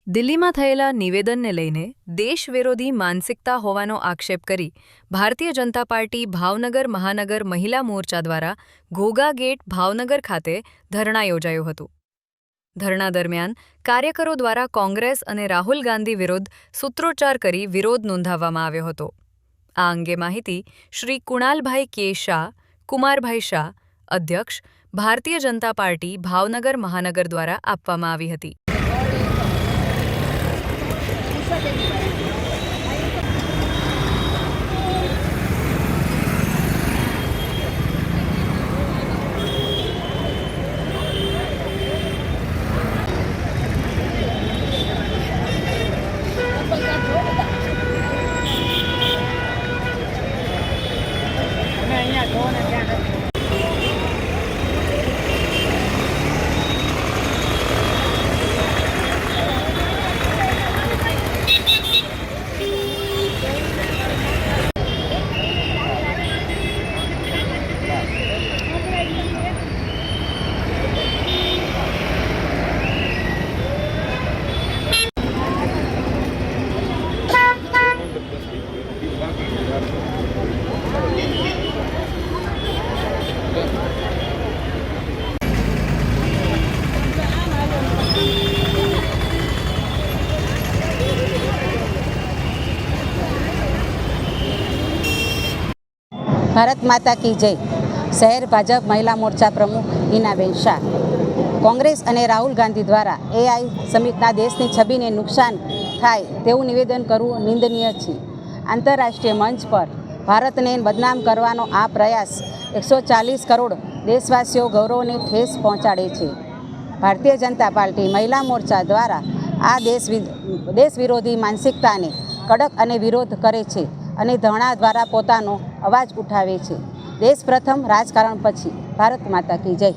દિલ્હીમાં થયેલા નિવેદનને લઈને દેશ વિરોધી માનસિકતા હોવાનો આક્ષેપ કરી ભારતીય જનતા પાર્ટી ભાવનગર મહાનગર મહિલા મોરચા દ્વારા ઘોઘા ગેટ ભાવનગર ખાતે ધરણા યોજાયું હતું। ધરણા દરમિયાન કાર્યકરો દ્વારા કોંગ્રેસ અને રાહુલ ગાંધી વિરુદ્ધ સૂત્રોચ્ચાર કરી વિરોધ નોંધાવવામાં આવ્યો હતો। આ અંગે માહિતી શ્રી કુણાલભાઈ કે શાહ, કુમારભાઈ શાહ, અધ્યક્ષ, ભારતીય જનતા પાર્ટી ભાવનગર મહાનગર દ્વારા આપવામાં આવી હતી। ભારત માતા કી જય। શહેર ભાજપ મહિલા મોરચા પ્રમુખ હિનાબેન શાહ। કોંગ્રેસ અને રાહુલ ગાંધી દ્વારા એઆઈ સમિટના દેશની છબીને નુકસાન થાય તેવું નિવેદન કરવું નિંદનીય છે। આંતરરાષ્ટ્રીય મંચ પર ભારતને બદનામ કરવાનો આ પ્રયાસ 140 કરોડ દેશવાસીઓ ગૌરવને ઠેસ પહોંચાડે છે। ભારતીય જનતા પાર્ટી મહિલા મોરચા દ્વારા આ દેશ વિરોધી માનસિકતાને કડક અને વિરોધ કરે છે અને ધરણા દ્વારા પોતાનો અવાજ ઉઠાવે છે। દેશ પ્રથમ, રાજકારણ પછી। ભારત માતા કી જય।